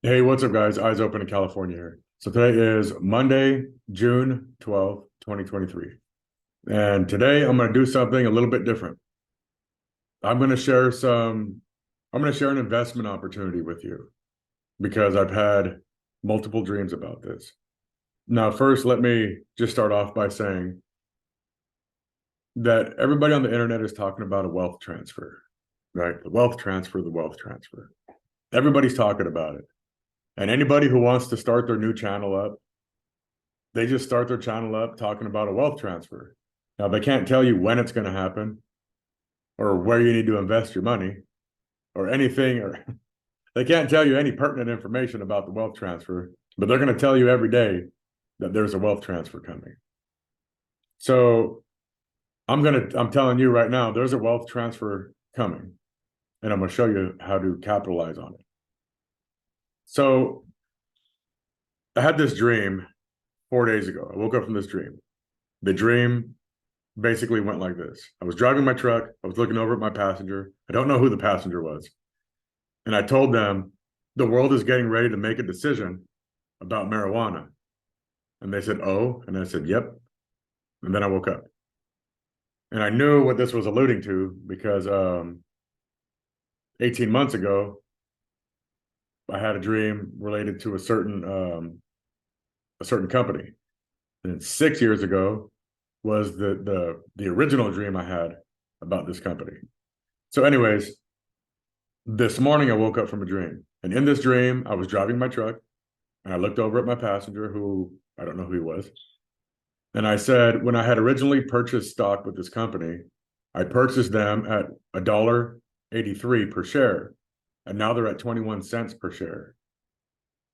Hey, what's up, guys? Eyes Open in California here. So today is Monday, June 12th, 2023. And today I'm going to do something a little bit different. I'm going to share an investment opportunity with you because I've had multiple dreams about this. Now, first, let me just start off by saying that everybody on the internet is talking about a wealth transfer, right? The wealth transfer, the wealth transfer. Everybody's talking about it. And anybody who wants to start their new channel up, they just start their channel up talking about a wealth transfer. Now, they can't tell you when it's going to happen or where you need to invest your money or anything, or they can't tell you any pertinent information about the wealth transfer, but they're going to tell you every day that there's a wealth transfer coming. So I'm telling you right now, there's a wealth transfer coming, and I'm going to show you how to capitalize on it. So I had this dream 4 days ago. I woke up from this dream. The dream basically went like this. I was driving my truck. I was looking over at my passenger. I don't know who the passenger was. And I told them, the world is getting ready to make a decision about marijuana. And they said, oh. And I said, yep. And then I woke up. And I knew what this was alluding to because 18 months ago, I had a dream related to a certain company. And 6 years ago was the original dream I had about this company. So, anyways, this morning I woke up from a dream. And in this dream, I was driving my truck and I looked over at my passenger, who I don't know who he was. And I said, when I had originally purchased stock with this company, I purchased them at $1.83 per share. And now they're at 21 cents per share.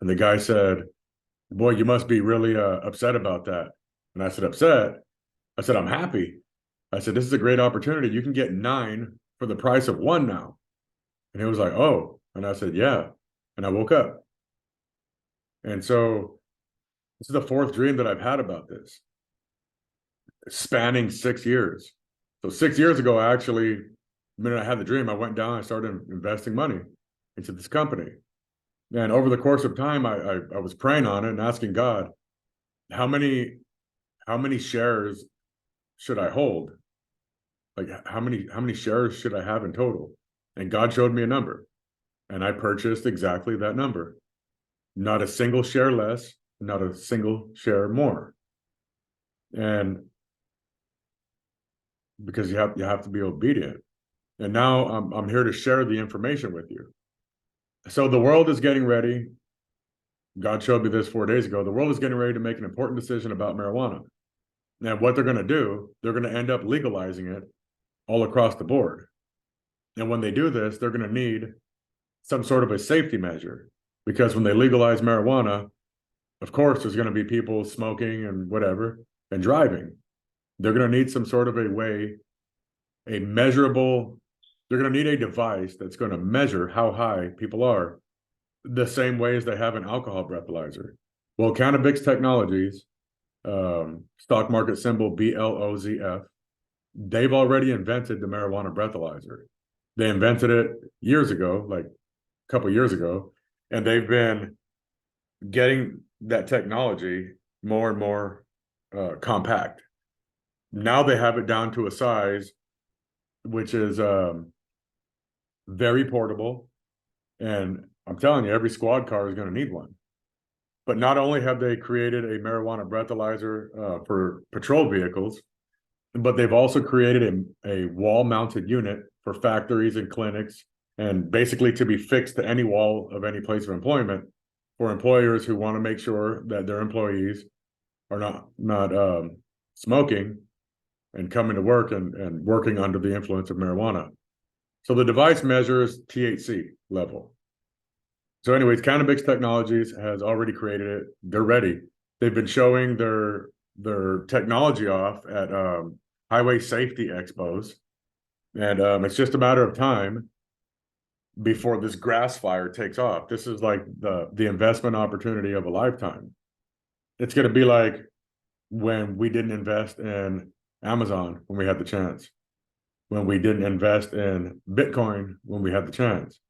And the guy said, boy, you must be really upset about that. And I said, upset? I said, I'm happy. I said, this is a great opportunity. You can get 9 for the price of 1 now. And he was like, oh. And I said, yeah. And I woke up. And so this is the 4th dream that I've had about this, spanning 6 years. So 6 years ago, the minute I had the dream, I went down and I started investing money into this company. And over the course of time, I was praying on it and asking God, how many shares should I hold? Like how many shares should I have in total? And God showed me a number. And I purchased exactly that number. Not a single share less, not a single share more. And because you have to be obedient. And now I'm here to share the information with you. So the world is getting ready. God showed me this 4 days ago. The world is getting ready to make an important decision about marijuana. And what they're going to do, they're going to end up legalizing it all across the board. And when they do this, they're going to need some sort of a safety measure, because when they legalize marijuana, of course, there's going to be people smoking and whatever and driving. They're going to need some sort of a way, a measurable, they're going to need a device that's going to measure how high people are, the same way as they have an alcohol breathalyzer. Well, Cannabis Technologies, stock market symbol BLOZF, they've already invented the marijuana breathalyzer. They invented it years ago, like a couple years ago, and they've been getting that technology more and more compact. Now they have it down to a size which is very portable, and I'm telling you, every squad car is going to need one. But not only have they created a marijuana breathalyzer for patrol vehicles, but they've also created a wall-mounted unit for factories and clinics, and basically to be fixed to any wall of any place of employment for employers who want to make sure that their employees are not smoking and coming to work and working under the influence of marijuana. So the device measures THC level. So anyways, Cannabis Technologies has already created it. They're ready. They've been showing their technology off at highway safety expos. And it's just a matter of time before this grass fire takes off. This is like the investment opportunity of a lifetime. It's going to be like when we didn't invest in Amazon when we had the chance, when we didn't invest in Bitcoin when we had the chance.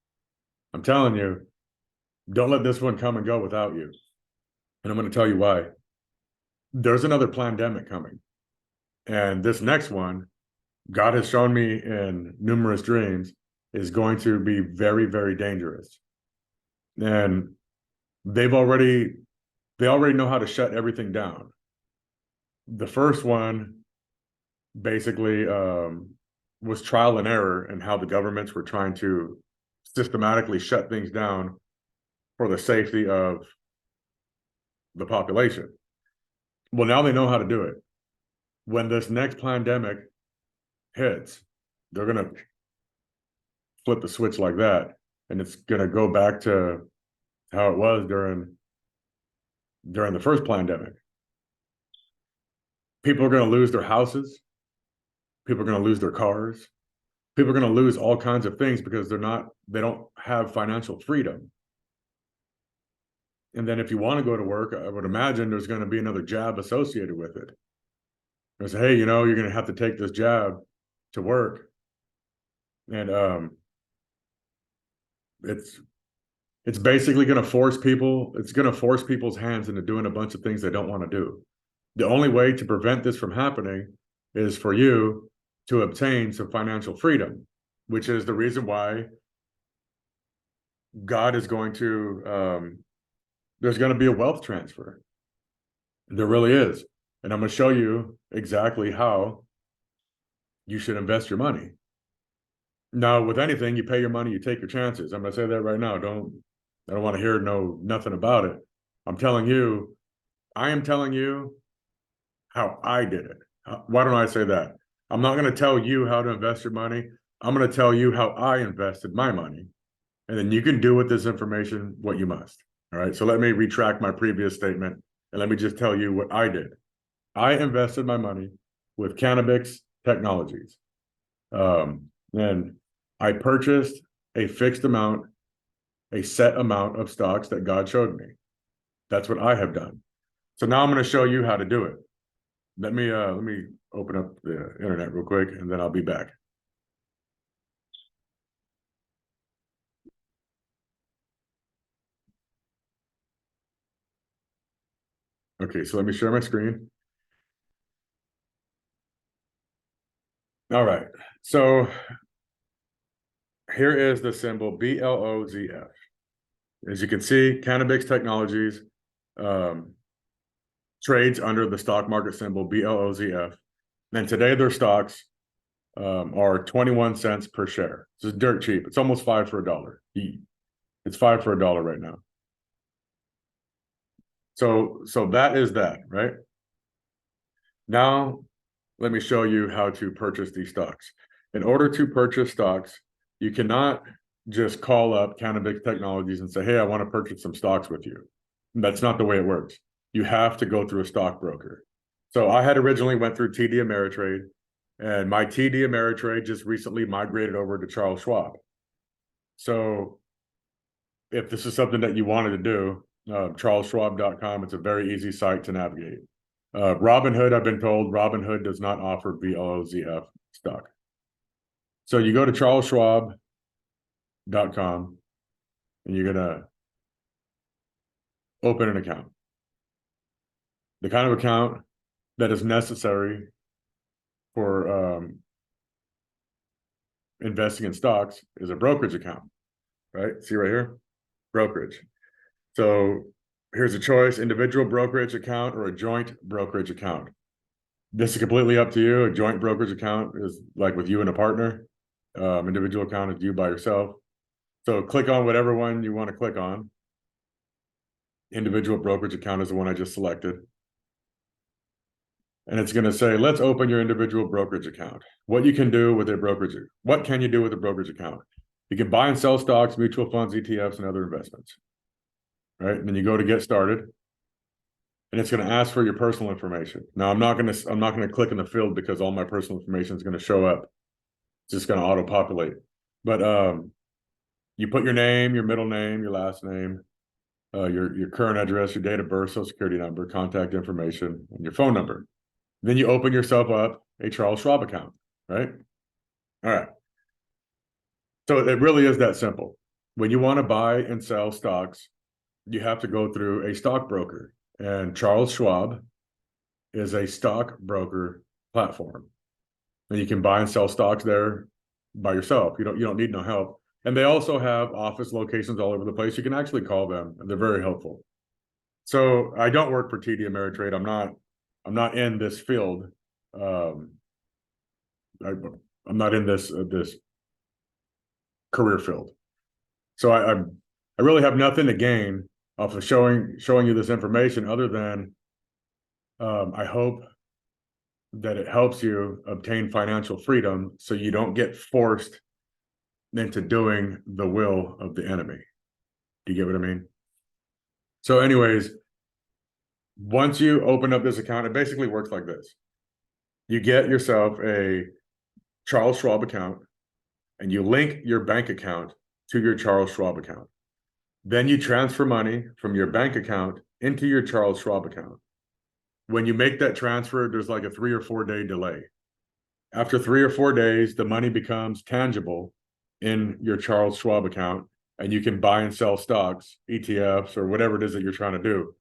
I'm telling you, Don't let this one come and go without you. And I'm going to tell you why. There's another pandemic coming. And this next one, God has shown me in numerous dreams, is going to be very, very dangerous. And they already know how to shut everything down. The first one basically was trial and error and how the governments were trying to systematically shut things down for the safety of the population. Well, now they know how to do it. When this next pandemic hits, they're going to flip the switch like that, and it's going to go back to how it was during the first pandemic. People are going to lose their houses. People are going to lose their cars. People are going to lose all kinds of things because they don't have financial freedom. And then if you want to go to work, I would imagine there's going to be another jab associated with it. They say, hey, you're going to have to take this jab to work. And it's basically going to force people's hands into doing a bunch of things they don't want to do. The only way to prevent this from happening is for you to obtain some financial freedom, which is the reason why God is going to, there's going to be a wealth transfer. There really is. And I'm going to show you exactly how you should invest your money. Now, with anything, you pay your money, you take your chances. I'm going to say that right now. I don't want to hear nothing about it. I am telling you how I did it. Why don't I say that? I'm not going to tell you how to invest your money. I'm going to tell you how I invested my money. And then you can do with this information what you must. All right. So let me retract my previous statement and let me just tell you what I did. I invested my money with Cannabis Technologies. And I purchased a fixed amount, a set amount of stocks that God showed me. That's what I have done. So now I'm going to show you how to do it. Let me open up the internet real quick, and then I'll be back. Okay, so let me share my screen. All right, so here is the symbol BLOZF. As you can see, Cannabis Technologies trades under the stock market symbol BLOZF. And today their stocks are 21 cents per share. This is dirt cheap. It's almost $5 for $1. It's $5 for $1 right now. So that is that, right? Now, let me show you how to purchase these stocks. In order to purchase stocks, you cannot just call up Cannabis Technologies and say, hey, I want to purchase some stocks with you. That's not the way it works. You have to go through a stockbroker. So I had originally went through TD Ameritrade, and my TD Ameritrade just recently migrated over to Charles Schwab. So if this is something that you wanted to do, charlesschwab.com, it's a very easy site to navigate. Robinhood, I've been told, Robinhood does not offer BLOZF stock. So you go to charlesschwab.com and you're going to open an account. The kind of account that is necessary for investing in stocks is a brokerage account, right? See right here, brokerage. So here's a choice: individual brokerage account or a joint brokerage account. This is completely up to you. A joint brokerage account is like with you and a partner. Individual account is you by yourself. So click on whatever one you want to click on. Individual brokerage account is the one I just selected. And it's going to say, let's open your individual brokerage account. What can you do with a brokerage account? You can buy and sell stocks, mutual funds, ETFs, and other investments. Right? And then you go to get started. And it's going to ask for your personal information. Now, I'm not going to click in the field because all my personal information is going to show up. It's just going to auto-populate. But you put your name, your middle name, your last name, your current address, your date of birth, social security number, contact information, and your phone number. Then you open yourself up a Charles Schwab account, right? All right. So it really is that simple. When you want to buy and sell stocks, you have to go through a stockbroker, and Charles Schwab is a stockbroker platform, and you can buy and sell stocks there by yourself. You don't need no help. And they also have office locations all over the place. You can actually call them, and they're very helpful. So I don't work for TD Ameritrade. I'm not in this field. Um, I'm not in this career field. So I really have nothing to gain off of showing you this information, other than I hope that it helps you obtain financial freedom, so you don't get forced into doing the will of the enemy. Do you get what I mean? So anyways, once you open up this account, it basically works like this. You get yourself a Charles Schwab account, and you link your bank account to your Charles Schwab account. Then you transfer money from your bank account into your Charles Schwab account. When you make that transfer, there's like a 3 or 4 day delay. After 3 or 4 days, the money becomes tangible in your Charles Schwab account, and you can buy and sell stocks, ETFs, or whatever it is that you're trying to do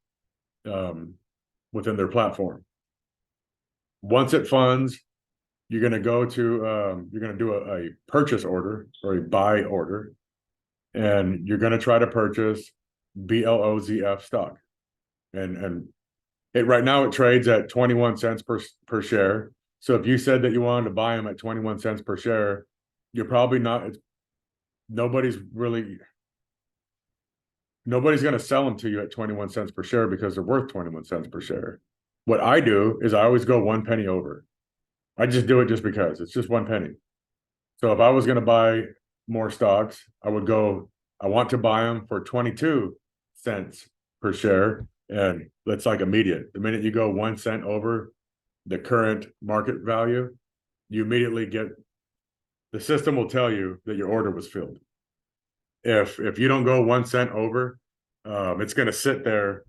within their platform. Once it funds, you're going to go to you're going to do a purchase order or a buy order, and you're going to try to purchase BLOZF stock, and it right now it trades at 21 cents per share. So if you said that you wanted to buy them at 21 cents per share, you're probably not. Nobody's going to sell them to you at 21 cents per share because they're worth 21 cents per share. What I do is I always go 1 penny over. I just do it just because it's just 1 penny. So if I was going to buy more stocks, I want to buy them for 22 cents per share. And that's like immediate. The minute you go 1 cent over the current market value, you immediately the system will tell you that your order was filled. If you don't go 1 cent over, it's going to sit there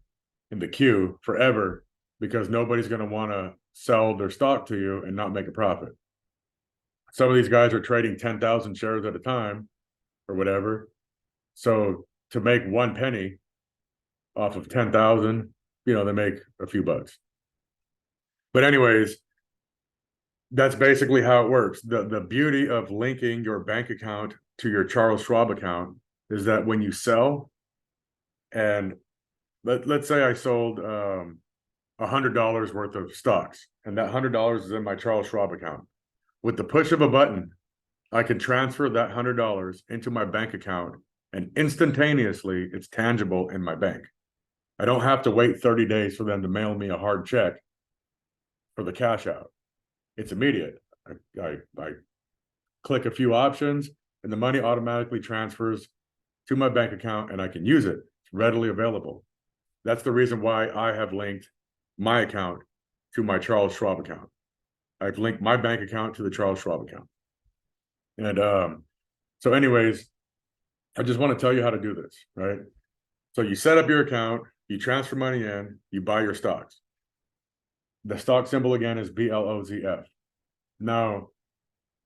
in the queue forever, because nobody's going to want to sell their stock to you and not make a profit. Some of these guys are trading 10,000 shares at a time or whatever. So to make 1 penny off of 10,000, they make a few bucks. But anyways, that's basically how it works. The beauty of linking your bank account to your Charles Schwab account is that when you sell, and let's say I sold $100 worth of stocks, and that $100 is in my Charles Schwab account. With the push of a button, I can transfer that $100 into my bank account, and instantaneously it's tangible in my bank. I don't have to wait 30 days for them to mail me a hard check for the cash out. It's immediate. I click a few options, and the money automatically transfers to my bank account, and I can use it. It's readily available. That's the reason why I have linked my account to my Charles Schwab account. I've linked my bank account to the Charles Schwab account. And so anyways, I just want to tell you how to do this, right? So you set up your account, you transfer money in, you buy your stocks. The stock symbol again is BLOZF. Now,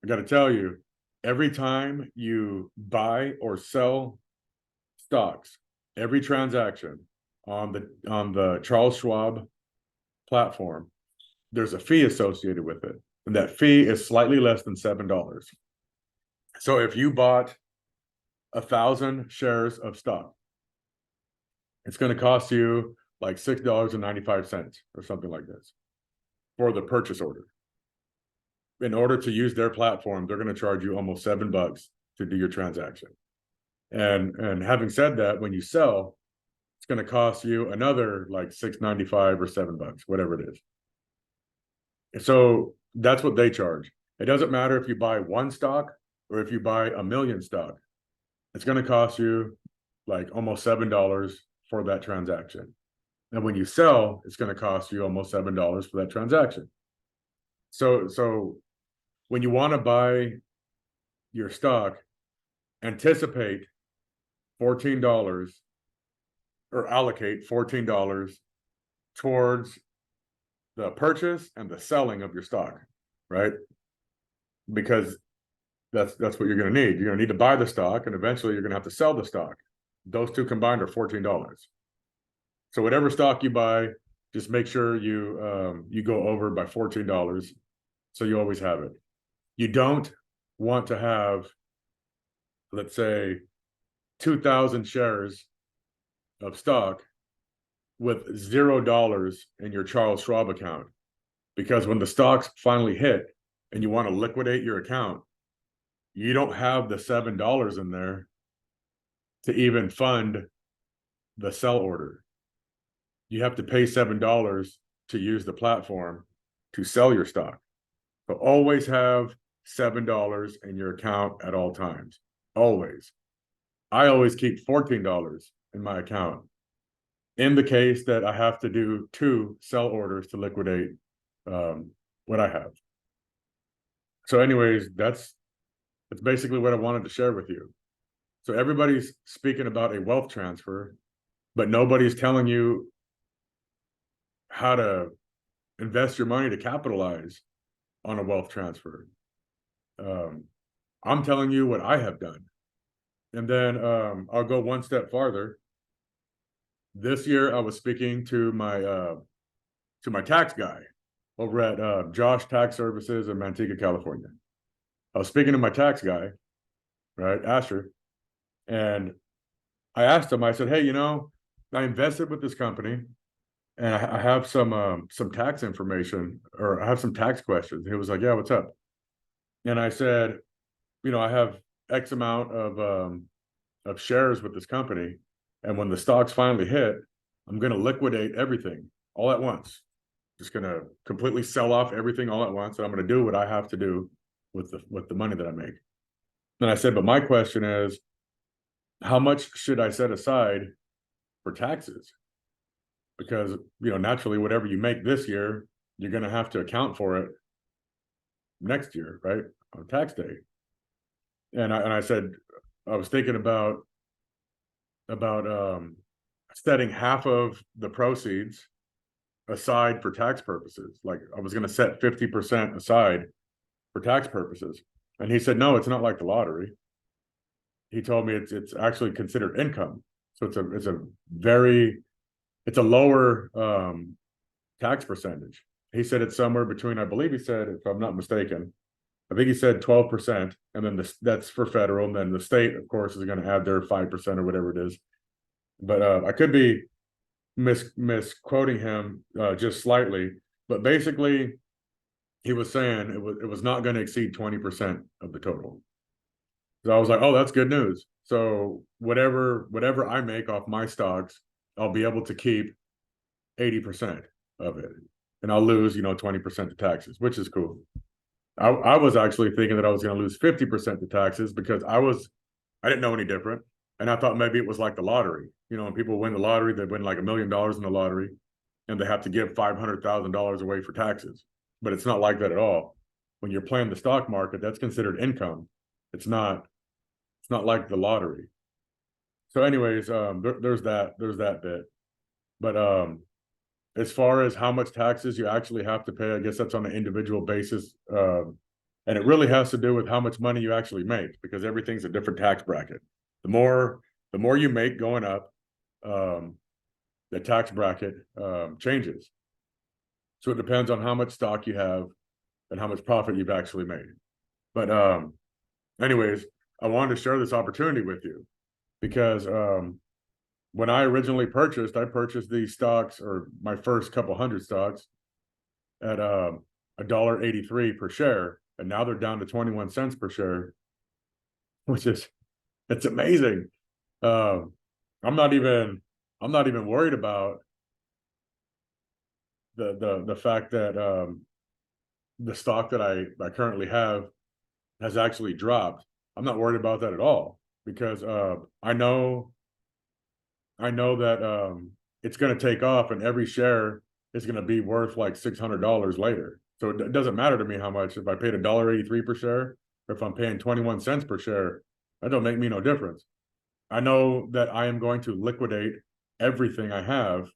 I got to tell you, every time you buy or sell stocks, every transaction on the Charles Schwab platform, there's a fee associated with it, and that fee is slightly less than $7. So if you bought 1,000 shares of stock, it's going to cost you like $6.95 or something like this for the purchase order. In order to use their platform, they're going to charge you almost $7 to do your transaction. And having said that, when you sell, it's going to cost you another like $6.95 or $7, whatever it is. So that's what they charge. It doesn't matter if you buy one stock or if you buy 1 million stock. It's going to cost you like almost $7 for that transaction. And when you sell, it's going to cost you almost $7 for that transaction. So when you want to buy your stock, anticipate $14 or allocate $14 towards the purchase and the selling of your stock, right? Because that's what you're going to need. You're going to need to buy the stock, and eventually you're going to have to sell the stock. Those two combined are $14. So whatever stock you buy, just make sure you go over by $14, so you always have it. You don't want to have, let's say, 2,000 shares of stock with $0 in your Charles Schwab account, because when the stocks finally hit and you want to liquidate your account, you don't have the $7 in there to even fund the sell order. You have to pay $7 to use the platform to sell your stock. So always have $7 in your account at all times. Always. I always keep $14 in my account in the case that I have to do 2 sell orders to liquidate what I have. So anyways, that's basically what I wanted to share with you. So everybody's speaking about a wealth transfer, but nobody's telling you how to invest your money to capitalize on a wealth transfer. I'm telling you what I have done. And then I'll go one step farther. This year, I was speaking to my tax guy over at Josh Tax Services in Manteca, California. I was speaking to my tax guy, right, Asher, and I asked him. I said, "Hey, I invested with this company, and I have some tax information, or I have some tax questions." He was like, "Yeah, what's up?" And I said, "I have X amount of shares with this company, and when the stocks finally hit, I'm going to liquidate everything all at once. Just going to completely sell off everything all at once, and I'm going to do what I have to do with the money that I make." And I said, "But my question is, how much should I set aside for taxes? Because naturally, whatever you make this year, you're going to have to account for it next year, right, on tax day." And I said, I was thinking about setting half of the proceeds aside for tax purposes. Like, I was going to set 50% aside for tax purposes. And he said, "No, it's not like the lottery." He told me it's actually considered income. So it's a lower tax percentage. He said it's somewhere between, I believe he said, if I'm not mistaken, I think he said 12%, and then that's for federal, and then the state, of course, is going to add their 5% or whatever it is. But I could be misquoting him just slightly. But basically, he was saying it was not going to exceed 20% of the total. So I was like, "Oh, that's good news." So whatever I make off my stocks, I'll be able to keep 80% of it, and I'll lose 20% to taxes, which is cool. I was actually thinking that I was going to lose 50% to taxes, because I didn't know any different, and I thought maybe it was like the lottery. When people win the lottery, they win like $1 million in the lottery, and they have to give $500,000 away for taxes. But it's not like that at all. When you're playing the stock market, that's considered income. It's not like the lottery. So anyways, there's that bit. But as far as how much taxes you actually have to pay, I guess that's on an individual basis. And it really has to do with how much money you actually make, because everything's a different tax bracket. The more you make going up, the tax bracket changes. So it depends on how much stock you have and how much profit you've actually made. But anyways, I wanted to share this opportunity with you, because when I originally purchased, I purchased these stocks, or my first couple hundred stocks, at $1.83 per share, and now they're down to 21 cents per share, which is, it's amazing. I'm not even worried about the fact that the stock that I currently have has actually dropped. I'm not worried about that at all, because I know that it's going to take off, and every share is going to be worth like $600 later. So it doesn't matter to me how much. If I paid $1.83 per share, or if I'm paying 21 cents per share, that don't make me no difference. I know that I am going to liquidate everything I have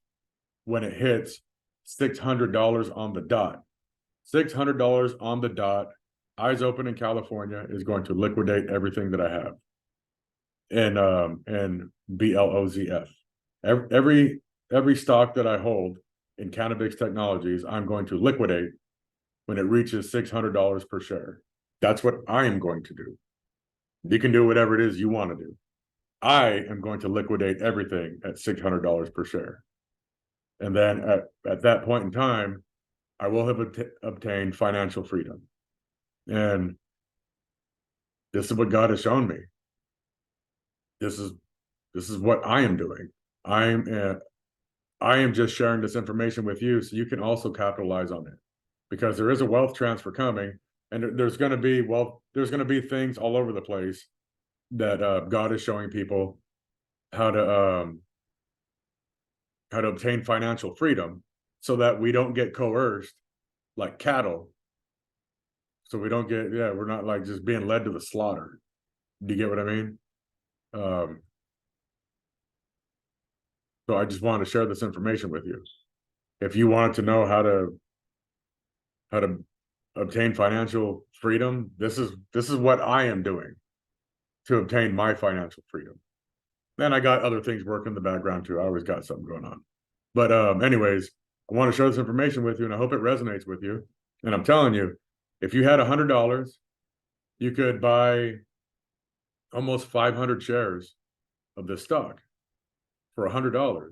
when it hits $600 on the dot. $600 on the dot. Eyes Open in California is going to liquidate everything that I have. And BLOZF. every stock that I hold in Cannabis Technologies, I'm going to liquidate when it reaches $600 per share. That's what I am going to do. You can do whatever it is you want to do. I am going to liquidate everything at $600 per share. And then at that point in time, I will have obtained financial freedom. And this is what God has shown me. This is what I am doing. I am just sharing this information with you so you can also capitalize on it, because there is a wealth transfer coming, and there's going to be things all over the place that God is showing people how to obtain financial freedom, so that we don't get coerced like cattle. So we don't get, we're not like just being led to the slaughter. Do you get what I mean? So I just wanted to share this information with you. If you wanted to know how to obtain financial freedom, this is what I am doing to obtain my financial freedom. Then I got other things working in the background too. I always got something going on. But anyways, I want to share this information with you, and I hope it resonates with you. And I'm telling you, if you had $100, you could buy almost 500 shares of this stock for $100.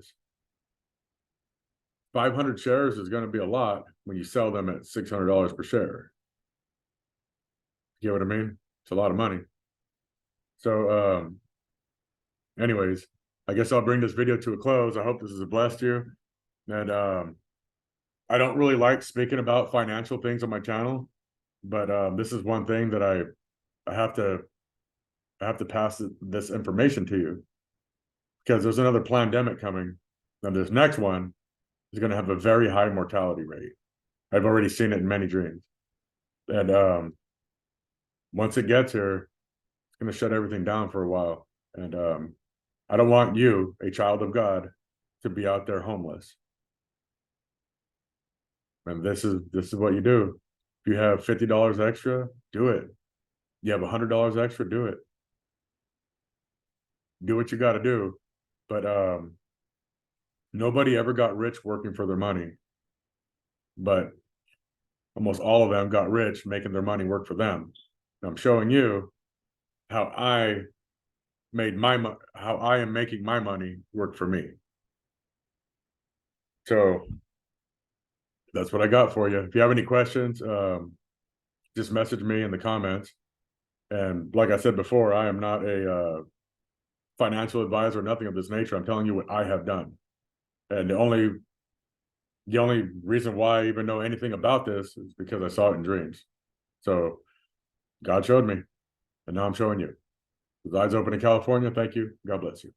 500 shares is going to be a lot when you sell them at $600 per share. You get what I mean? It's a lot of money. So, anyways, I guess I'll bring this video to a close. I hope this has blessed you. And I don't really like speaking about financial things on my channel, but this is one thing that I have to pass this information to you, because there's another pandemic coming, and this next one is going to have a very high mortality rate. I've already seen it in many dreams. And once it gets here, it's going to shut everything down for a while. And I don't want you, a child of God, to be out there homeless. And this is what you do. If you have $50 extra, do it. You have $100 extra, do it. Do what you got to do. But nobody ever got rich working for their money. But almost all of them got rich making their money work for them. And I'm showing you how I am making my money work for me. So that's what I got for you. If you have any questions, just message me in the comments. And like I said before, I am not a financial advisor, nothing of this nature. I'm telling you what I have done. And the only reason why I even know anything about this is because I saw it in dreams. So God showed me, and now I'm showing you. With eyes open in California, thank you. God bless you.